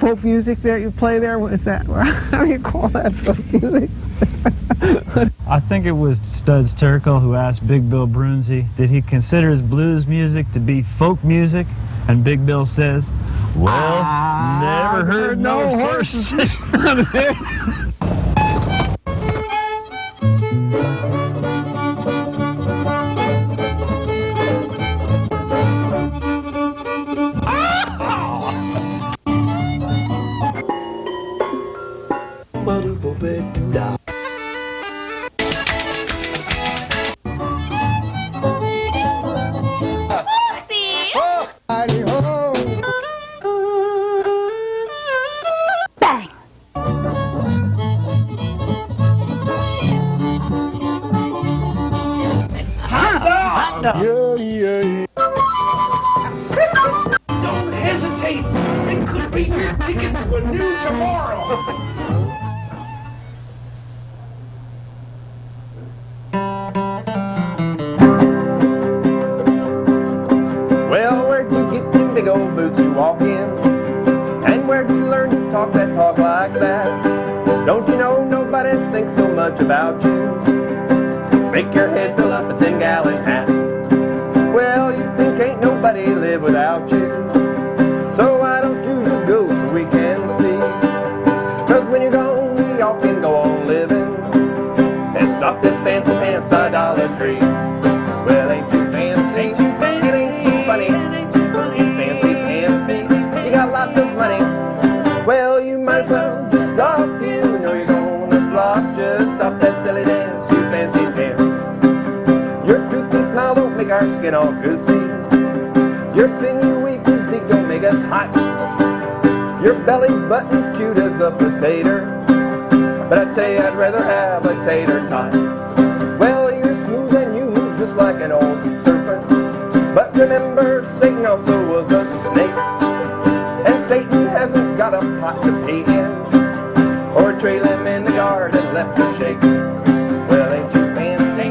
folk music there you play there? What is that? How do you call that folk music? I think it was Studs Terkel who asked Big Bill Brunzi, did he consider his blues music to be folk music? And Big Bill says, well, never heard no horse. Don't hesitate. It could be your ticket to a new tomorrow. Well, where'd you get them big old boots you walk in? And where'd you learn to talk that talk like that? Don't you know nobody thinks so much about you? Make your head fill up a 10-gallon hat. Well, you think ain't nobody live without you. So why don't you just go so we can see? 'Cause when you're gone, we all can go on living and stop this fancy pants idolatry. Well, ain't you fancy? It ain't too funny. Fancy pansies, you got lots of money. Well, you might as well just stop. You know you're gonna flop. Just stop that silly dance, you fancy pants. Your toothy smile don't make our skin all goosey. Your sinewy physique don't make us hot. Your belly button's cute as a potato, but I tell you I'd rather have a tater tot. Well, you're smooth and you move just like an old serpent. But remember, Satan also was a snake. And Satan hasn't got a pot to pee in, or a trail him in the garden left to shake. Well, ain't you fancy?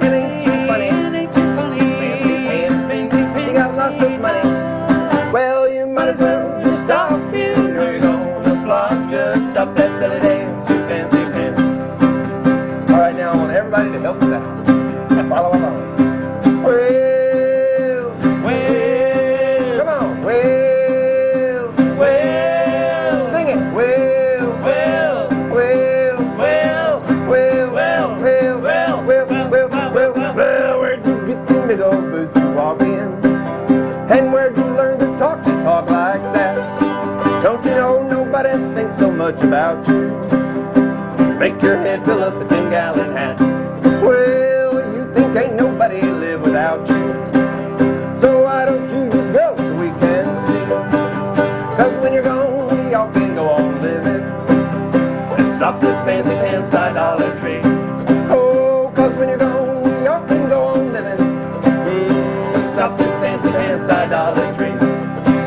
It ain't too funny. Fancy pansies, you got lots of money. Well, you might as well just stop. You know you're gonna flop. Just stop that silly dance, you fancy pants. All right, now I want everybody to help us out. Follow along. Well, come on. Well, sing it. Well, where'd you get them big old boots you walk in? And where'd you learn to talk like that? Don't you know nobody thinks so much about you? Make your head fill up a 10-gallon hat. Well, you think ain't nobody live without you. So why don't you just go so we can see? 'Cause when you're gone, we all can go on living and stop this fancy pants idolatry. Oh, 'cause when you're gone, we all can go on living and stop this fancy pants idolatry.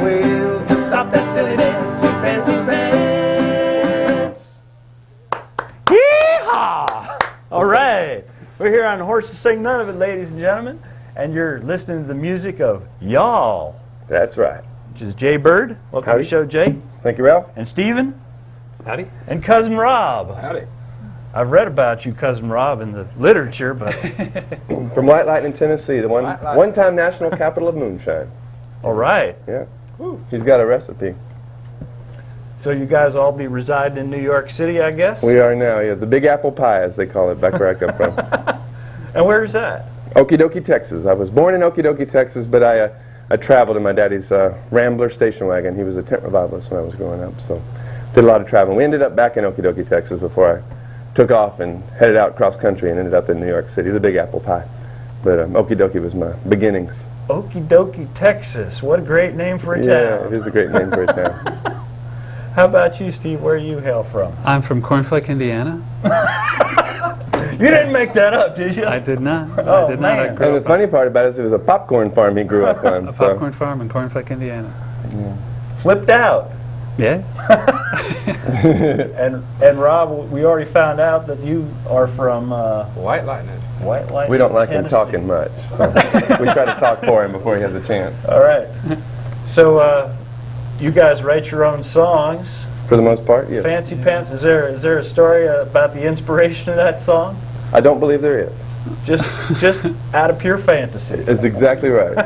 We'll just stop that silly dance, you fancy pants. Yeehaw! All right. We're here on Horses Sing None of It, ladies and gentlemen, and you're listening to the music of Y'all, That's right. which is Jay Bird. Welcome Howdy. to the show, Jay. Thank you, Ralph. And Stephen. Howdy. And Cousin Rob. Howdy. I've read about you, Cousin Rob, in the literature, but From White Lightning, Tennessee, the White Lightning. one-time national capital of moonshine. all right. Yeah. He's got a recipe. So you guys all be residing in New York City, I guess? We are now, yeah, the Big Apple Pie, as they call it, back where I come from. And where is that? Okey-Dokey, Texas. I was born in Okey-Dokey, Texas, but I traveled in my daddy's Rambler station wagon. He was a tent revivalist when I was growing up, so did a lot of traveling. We ended up back in Okey-Dokey, Texas before I took off and headed out cross country and ended up in New York City, the Big Apple Pie. But Okey-Dokey was my beginnings. Okey-Dokey, Texas. What a great name for a Yeah, town. it is a great name for a town. How about you, Steve? Where you hail from? I'm from Cornflake, Indiana. You didn't make that up, did you? I did not. Oh, I did not. I man. grew And the up funny part about it is it was a popcorn farm he grew up on. on a so. popcorn farm in Cornflake, Indiana. Flipped out. Yeah? And Rob, we already found out that you are from White Lightning. White Lightning, We don't like him Tennessee. talking much. So we try to talk for him before he has a chance. All right. So you guys write your own songs. For the most part, yes. Fancy Pants, is there a story about the inspiration of that song? I don't believe there is. Just out of pure fantasy. It's exactly right.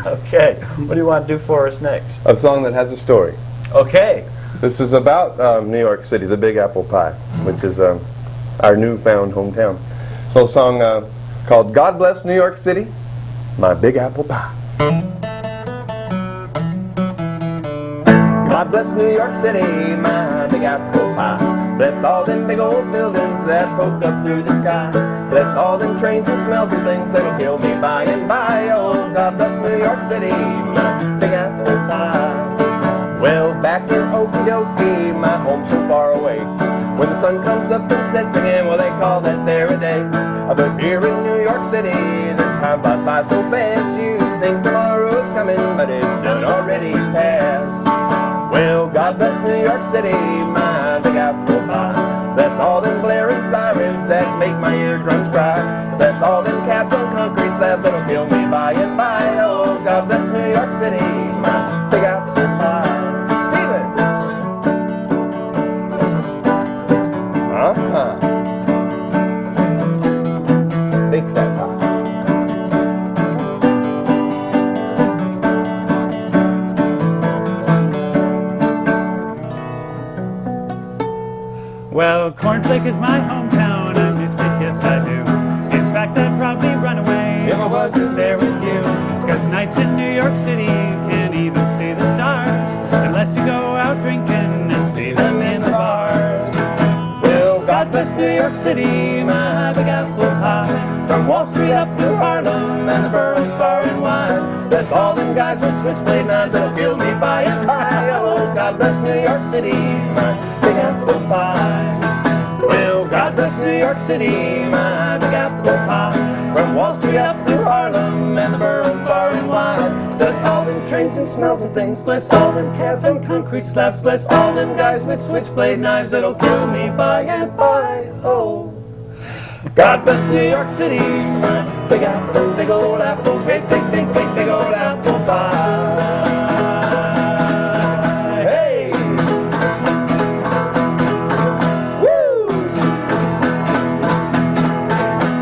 Okay, what do you want to do for us next? A song that has a story. Okay. This is about New York City, the Big Apple Pie, which is our newfound hometown. So a song called God Bless New York City, My Big Apple Pie. God bless New York City, my big apple pie. Bless all them big old buildings that poke up through the sky. Bless all them trains and smells and things that'll kill me by and by. Oh, God bless New York City, my big apple pie. Well, back in Okey-Dokey, my home's so far away. When the sun comes up and sets again, well, they call that there a day. But here in New York City, the time flies by so fast. You think tomorrow's coming, but it's done already past. Well, God bless New York City, my big apple pie. Bless all them blaring sirens that make my eardrums cry. Bless all them cabs on concrete slabs that'll kill me by and by. Oh, God bless New York City, my big apple pie. Stephen! Bake that pie. Well, Cornflake is my hometown, I miss it, yes I do. In fact, I'd probably run away if I wasn't there with you. Cause nights in New York City, you can't even see the stars unless you go out drinking and see them in the bars. Well, God bless New York City, my big apple pie. From Wall Street up through Harlem and the boroughs far and wide. Bless all them guys with switchblade knives that'll kill me by and by. Oh, God bless New York City, my big apple pie. Well, God bless New York City, my big apple pie. From Wall Street up through Harlem and the boroughs far and wide. Bless all them trains and smells of things. Bless all them cabs and concrete slabs. Bless all them guys with switchblade knives that'll kill me by and by. Oh, God bless New York City, my big apple, big old apple, great big, big, big, big old apple pie. Hey! Woo!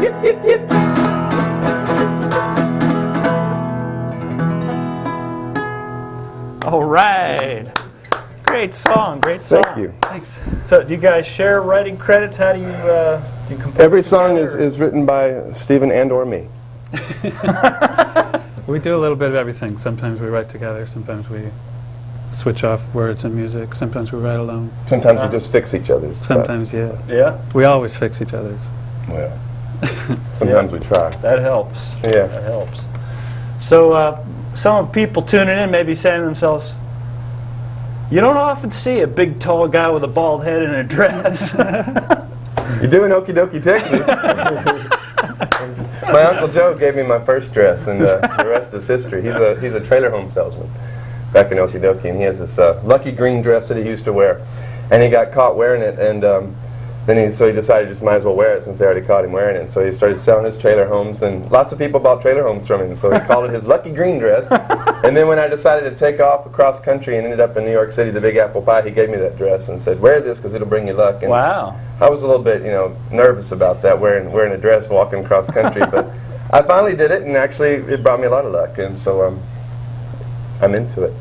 Yip, yip, yip! All right. Great song, great song. Thank you. Thanks. So, do you guys share writing credits? How do you compose? Every song together? is written by Stephen and or me. We do a little bit of everything. Sometimes we write together, sometimes we switch off words and music, sometimes we write alone. Sometimes we just fix each other's stuff. Sometimes, yeah. Yeah, We always fix each other's. Well, sometimes we try. that helps. Yeah. That helps. So, some people tuning in may be saying to themselves, you don't often see a big, tall guy with a bald head in a dress. You do in Okey-Dokey, Texas. My Uncle Joe gave me my first dress, and the rest is history. He's a trailer home salesman back in Okey-Dokey, and he has this lucky green dress that he used to wear. And he got caught wearing it, and then he decided just might as well wear it since they already caught him wearing it. And so he started selling his trailer homes, and lots of people bought trailer homes from him. So he called it his lucky green dress. And then when I decided to take off across country and ended up in New York City, the Big Apple Pie, he gave me that dress and said, "Wear this because it'll bring you luck." And Wow. I was a little bit, nervous about that, wearing a dress, walking across country. But I finally did it, and actually it brought me a lot of luck. And so I'm into it.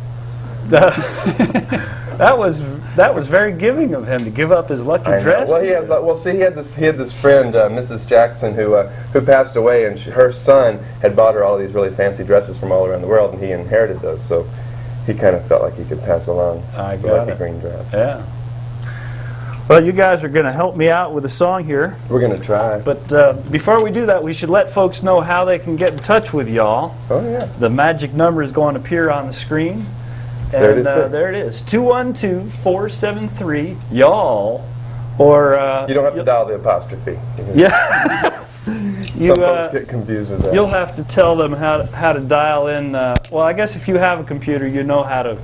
That was very giving of him to give up his lucky I know. dress. Well, he has. He had this friend, Mrs. Jackson, who passed away, and her son had bought her all these really fancy dresses from all around the world, and he inherited those. So he kind of felt like he could pass along I the got lucky it. green dress. Yeah. Well, you guys are going to help me out with a song here, We're gonna try. but before we do that, we should let folks know how they can get in touch with y'all. Oh yeah. The magic number is going to appear on the screen. There it And is, sir. there it is, 212-473-YALL, or You don't have to dial the apostrophe. yeah. Some folks get confused with that. You'll have to tell them how to dial in. Well, I guess if you have a computer, you know how to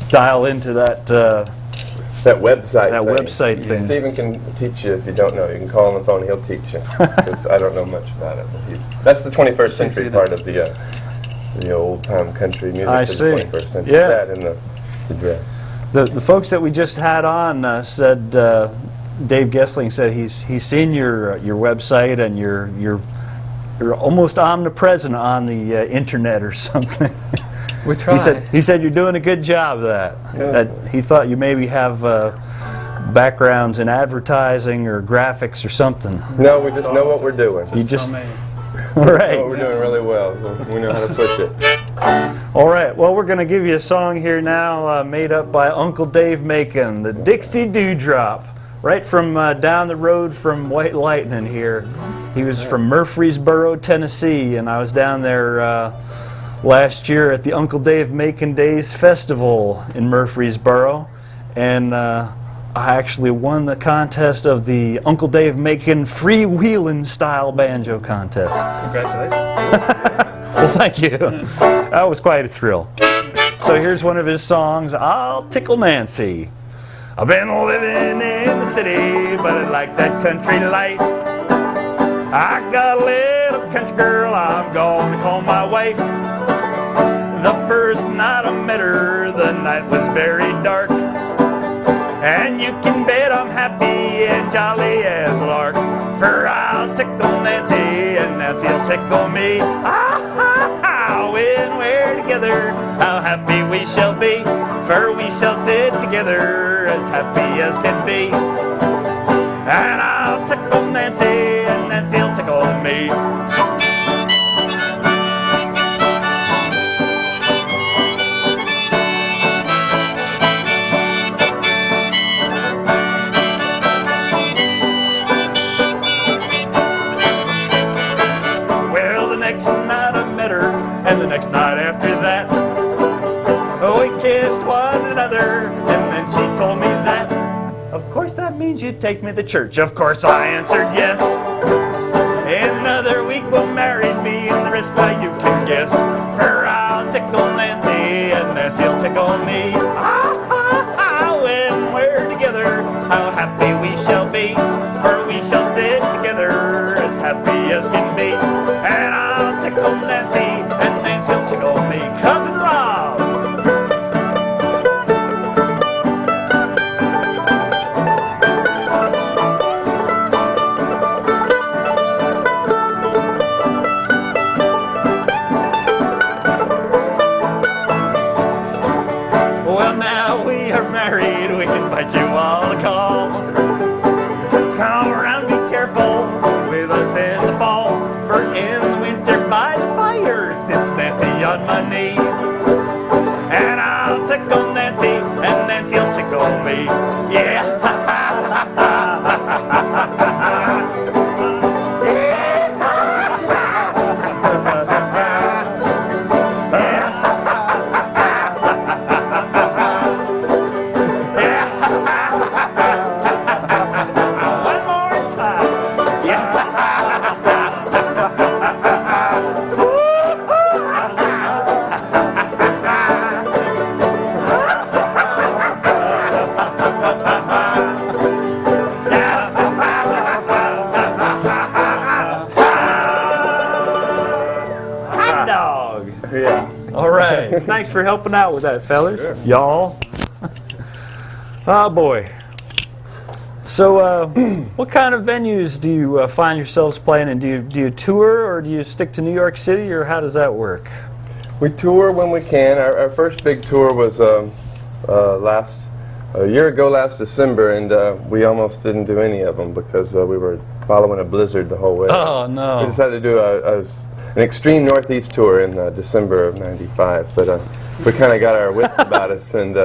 dial into that. That website. That website thing. Stephen can teach you if you don't know. You can call on the phone; he'll teach you. Because I don't know much about it. But that's the 21st century part of the old time country music. I of the see. 21st century. Yeah. That and the dress. The folks that we just had on said, Dave Gessling said he's seen your website and you're almost omnipresent on the internet or something. We try. He said you're doing a good job of that. Yes. That he thought you maybe have backgrounds in advertising or graphics or something. No, we just know what we're doing. You just tell me. right. We're doing really well. We know how to push it. All right. Well, we're going to give you a song here now, made up by Uncle Dave Macon, the Dixie Dewdrop, right from down the road from White Lightning here. He was from Murfreesboro, Tennessee, and I was down there last year at the Uncle Dave Macon Days Festival in Murfreesboro, and I actually won the contest of the Uncle Dave Macon freewheeling style banjo contest. Congratulations. Well, thank you. That was quite a thrill. So here's one of his songs, I'll Tickle Nancy. I've been living in the city, but I like that country life. I got a little country girl I'm going to call my wife. The first night I met her, the night was very dark. And you can bet I'm happy and jolly as a lark. For I'll tickle Nancy and Nancy'll tickle me. When we're together, how happy we shall be. For we shall sit together as happy as can be. And I'll tickle Nancy and Nancy'll tickle me. Well, the next night I met her, and the next night after that, we kissed one another, and then she told me that, of course that means you'd take me to church. Of course I answered yes. In another week we'll marry me, and the rest, why, you can guess. For I'll tickle Nancy, and Nancy'll tickle me. When we're together, how happy we shall be. For we shall sit together as happy as can be. And I'll tickle Nancy, and Nancy'll tickle me. Cousin Rob! Well, now we are married, we invite you all to call. Come around, be careful with us in the fall. For in the winter by the fire sits Nancy on my knee. And I'll tickle Nancy, and Nancy'll tickle me. Yeah. One more time. Yeah. Hot dog. Yeah. All right. Thanks for helping out with that, fellas. Sure. Y'all. Oh, boy. So, what kind of venues do you find yourselves playing in? Do you tour, or do you stick to New York City, or how does that work? We tour when we can. Our first big tour was a year ago last December, and we almost didn't do any of them because we were following a blizzard the whole way. Oh, no. We decided to do an extreme Northeast tour in December of '95, but we kind of got our wits about us, and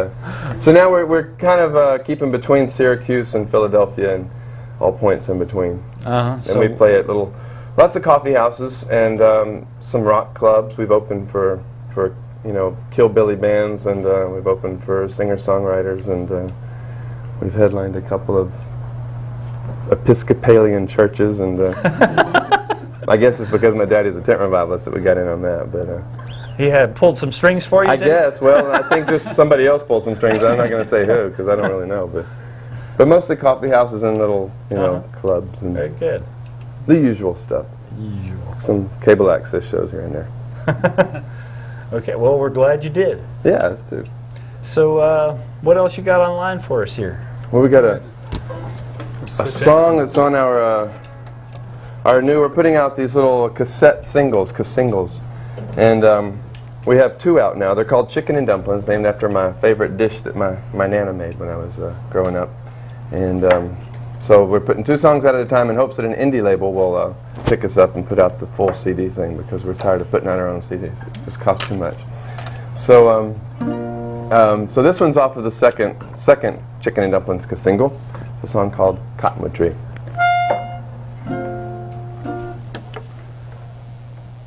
so now we're kind of keeping between Syracuse and Philadelphia and all points in between. And we play at lots of coffee houses and some rock clubs. We've opened for Hillbilly bands, and we've opened for singer-songwriters, and we've headlined a couple of Episcopalian churches, and I guess it's because my daddy's a tent revivalist that we got in on that, but He had pulled some strings for you, I didn't he? guess. Well, I think just somebody else pulled some strings. I'm not going to say who because I don't really know, but mostly coffee houses and little clubs and Very good. the usual stuff. Some cable access shows here and there. Okay, well, we're glad you did. Yeah, that's too. So, what else you got online for us here? Well, we got a song that's on our new. We're putting out these little cassette singles, and we have 2 out now. They're called Chicken and Dumplings, named after my favorite dish that my Nana made when I was growing up. And so we're putting 2 songs out at a time in hopes that an indie label will pick us up and put out the full CD thing, because we're tired of putting out our own CDs. It just costs too much. So so this one's off of the second Chicken and Dumplings single. It's a song called Cottonwood Tree.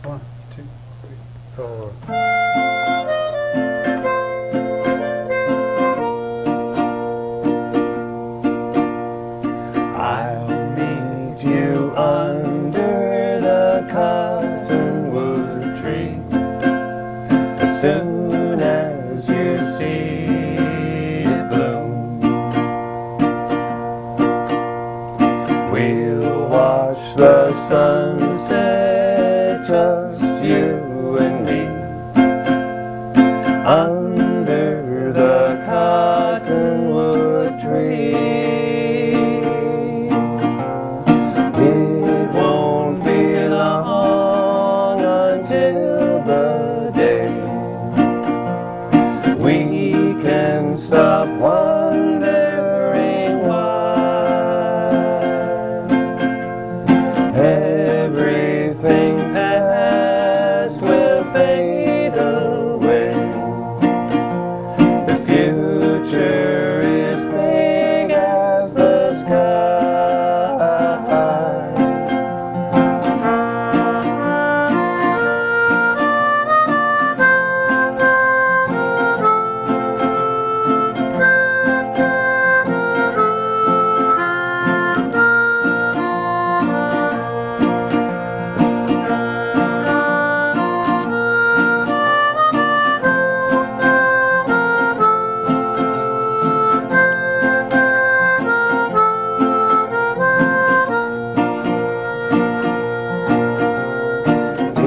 1, 2, 3, 4. I'll meet you under the cottonwood tree as soon as you see it bloom. We'll watch the sunset, just you and me, under the cottonwood tree. It won't be long until the day we can stop wondering why everything past will fade away. The future is big as the sky.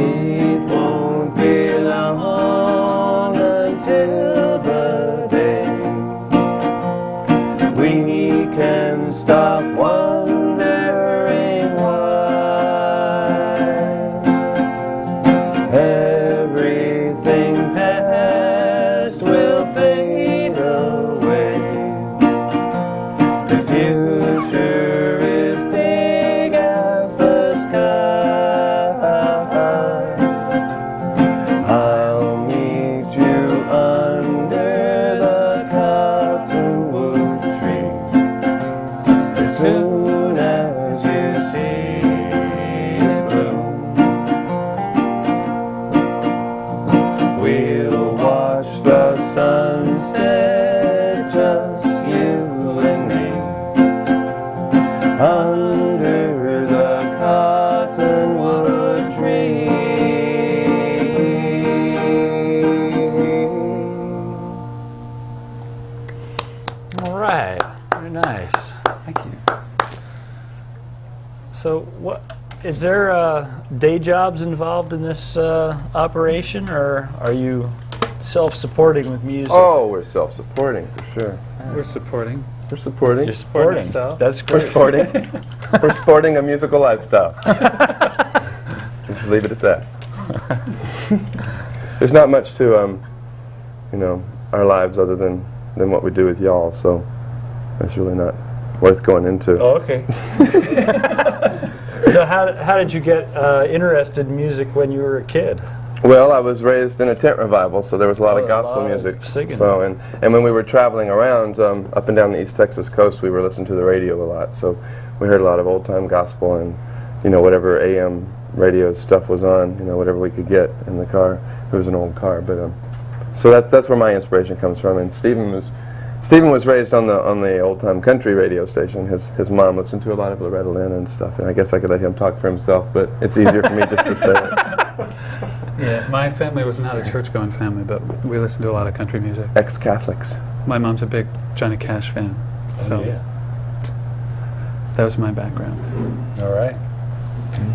It won't be long until the day we can stop wondering why everything past will fade away. The future is big as the sky. I'll meet you under the cottonwood tree as soon as you see it bloom. We'll watch the sunset, just you and me, under the cottonwood tree. All right, very nice. Thank you. So, what is there day jobs involved in this operation, or are you self-supporting with music? Oh, we're self-supporting for sure. We're supporting. We're supporting. You're supporting. ourselves. That's We're great. sporting. We're sporting a musical lifestyle. Just leave it at that. There's not much to, our lives other than what we do with y'all, so that's really not worth going into. Oh, okay. So how did you get interested in music when you were a kid? Well, I was raised in a tent revival, so there was a lot Oh, of a gospel lot of music. singing. So, and when we were traveling around up and down the East Texas coast, we were listening to the radio a lot. So we heard a lot of old-time gospel and, whatever AM radio stuff was on, whatever we could get in the car. It was an old car, but so that's where my inspiration comes from. And Stephen was raised on the old-time country radio station. His mom listened to a lot of Loretta Lynn and stuff, and I guess I could let him talk for himself, but it's easier for me just to say it. Yeah, my family was not a church-going family, but we listened to a lot of country music. Ex-Catholics. My mom's a big Johnny Cash fan, so that was my background. All right.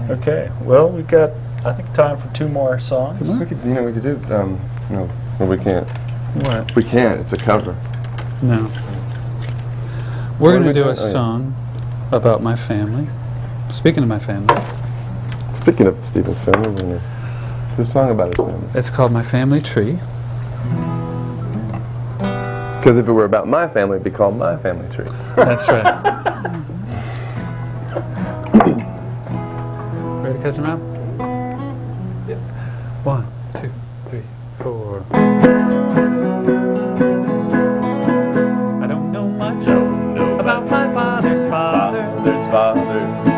Okay. Well, we've got, I think, time for 2 more songs. We could do, or we can't. What? We can't. It's a cover. No. We're going to do a song about my family. Speaking of my family. Speaking of Stephen's family, we're going to do a song about his family. It's called My Family Tree. Because if it were about my family, it'd be called My Family Tree. That's right. Ready, Cousin Rob? Yep. 1, 2, 3, 4. I don't know much about my father's father.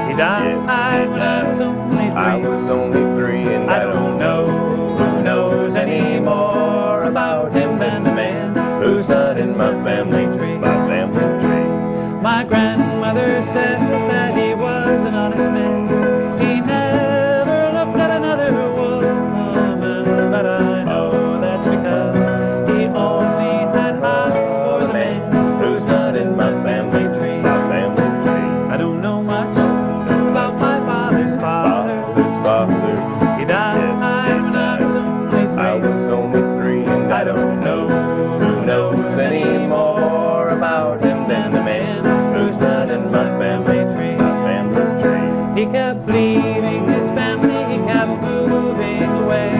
He died when I was only 3. I was only 3 and I don't know who knows any more about him than the man who's not in my family tree. My family tree. My grandmother says that he was an honest man. He never looked at another woman, but I know that's because he only had eyes for the man who's not in my family tree. My family tree. I don't know much about my father's father. Father. He died when I was only 3. I was only 3 and I don't know who knows any more about him than the man who's not in my family tree. My family tree. He kept leaving his family, he kept moving away.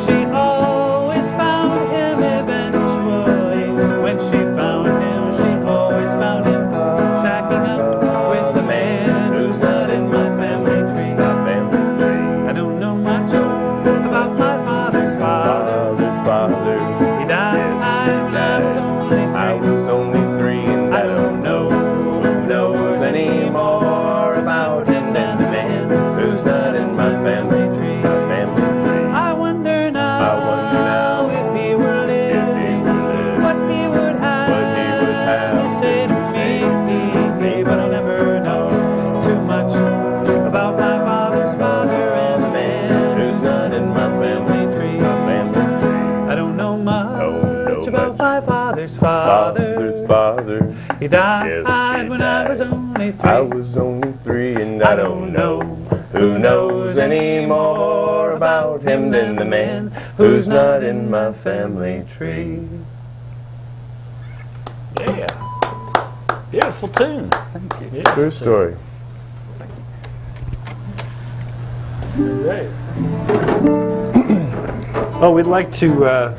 She always found him eventually. When she found him, she always found him shacking up with the man who's not in my family tree. My family tree. I don't know much about my father's father. Father. He died when I was only 3. I was only 3 and I don't know who knows any more about him than the man who's not in my family tree. My family tree. I wonder now if he were living, what he would have to say to me. But I'll never know too much about my father's father and the man who's not in my family tree. My family tree. I don't know much much about my father's father. Father. He died Yes, he when I was died. only 3. I was only 3 and I don't know who knows any more about him than the man who's not in my family tree. Yeah. Beautiful tune. Thank you. True story. Great. Well, we'd like to,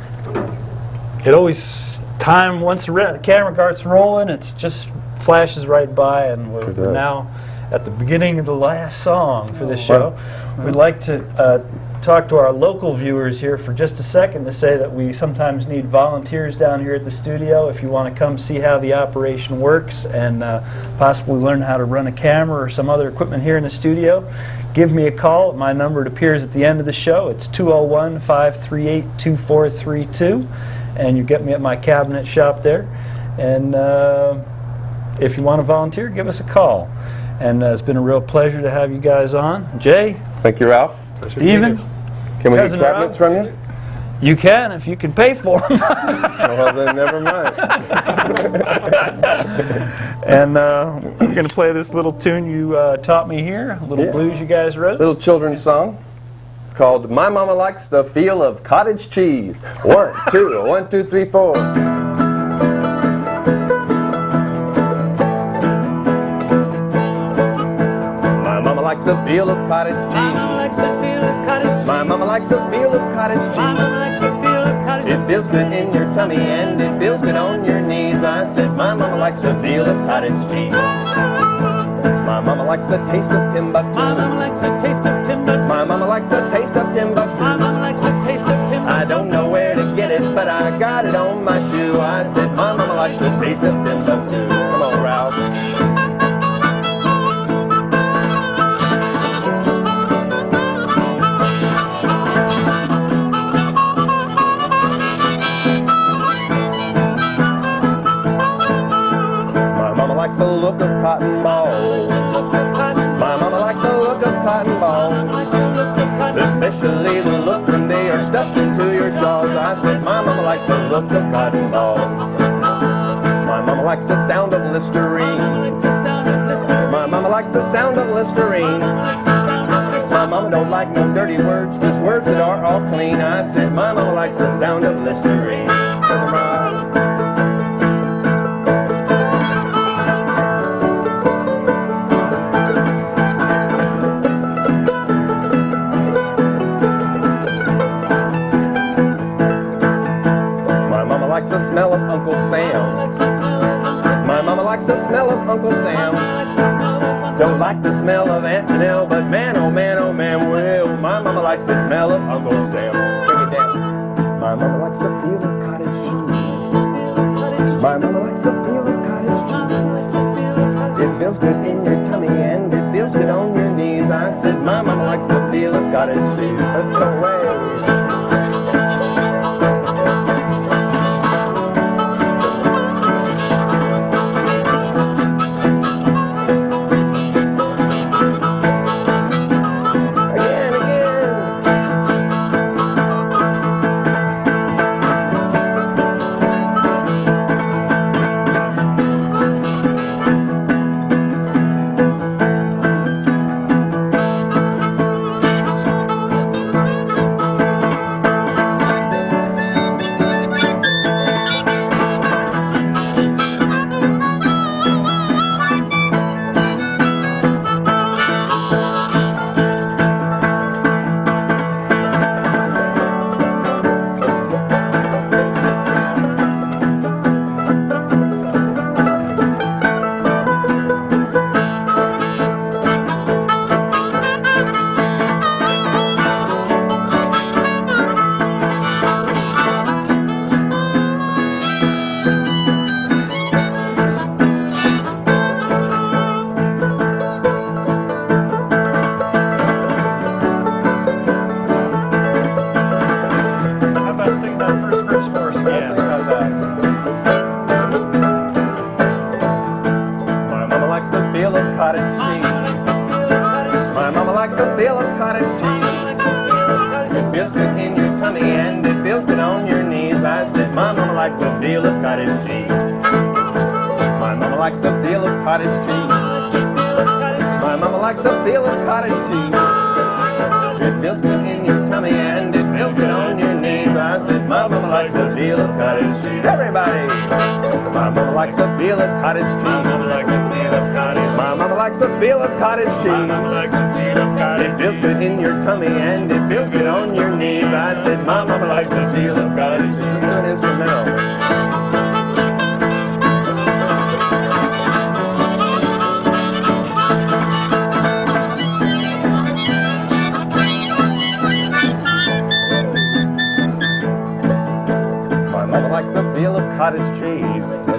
it always, time, once the camera starts rolling, it just flashes right by, and we're does. now at the beginning of the last song for this show. We'd like to talk to our local viewers here for just a second to say that we sometimes need volunteers down here at the studio if you want to come see how the operation works and possibly learn how to run a camera or some other equipment here in the studio. Give me a call. My number appears at the end of the show. It's 201-538-2432, and you get me at my cabinet shop there. And if you want to volunteer, give us a call. And it's been a real pleasure to have you guys on. Jay, Thank you, Ralph. Steven, Can we get Cousin cabinets Rob? from you? you can if you can pay for them. Well, then never mind. And we're going to play this little tune you taught me here, a little Yeah. blues you guys wrote. Little children's song. It's called My Mama Likes the Feel of Cottage Cheese. 1, 2, 1, 2, 3, 4. My mama likes the feel of cottage Mama cheese. likes the feel of cottage cheese. My mama likes the feel of cottage Mama cheese. likes the feel of cottage It feels good in your tummy and it feels good on your knees. I said my mama likes the feel of cottage cheese. My mama likes the taste of Timbuktu. My mama likes the taste of Timbuktu. My mama likes the taste of Timbuktu. My mama likes the taste of Timbuktu. I don't know where to get it, but I got it on my shoe. I said my mama likes the taste of Timbuktu. Come on, Ralph. My mama likes the look of cotton balls. My mama likes the look of cotton balls. Especially the look when they are stuffed into your jaws. I said my mama likes the look of cotton balls. My mama likes the sound of Listerine. My mama likes the sound of Listerine. My mama don't like no dirty words, just words that are all clean. I said my mama likes the sound of Listerine. Southern bride. My mama likes the smell of Uncle Sam. My mama likes the smell of Uncle Sam. Don't like the smell of Aunt Janelle, but man, oh man, oh man, well, my mama likes the smell of Uncle Sam. Bring it down. My mama likes the feel of cottage cheese. My mama likes the feel of cottage cheese. It feels good in your tummy and it feels good on your knees. I said my mama likes the feel of cottage cheese. Let's go away. My mama likes the feel of cottage cheese. It feels good in your tummy and it feels good on your knees. I said my mama likes the feel of cottage cheese. My mama likes the feel of cottage cheese. My mama likes the feel of cottage cheese. It feels good in your tummy and it feels good on your knees. I said my mama likes the feel of cottage cheese. Everybody! My mama likes the feel of cottage cheese. My mama likes the feel of cottage. My mama likes the feel of cottage cheese. My mama likes the feel of cottage. It feels good in your tummy and it feels good on your knees. I said my mama likes the feel of cottage cheese. Let's do an instrumental. My mama likes the feel of cottage cheese.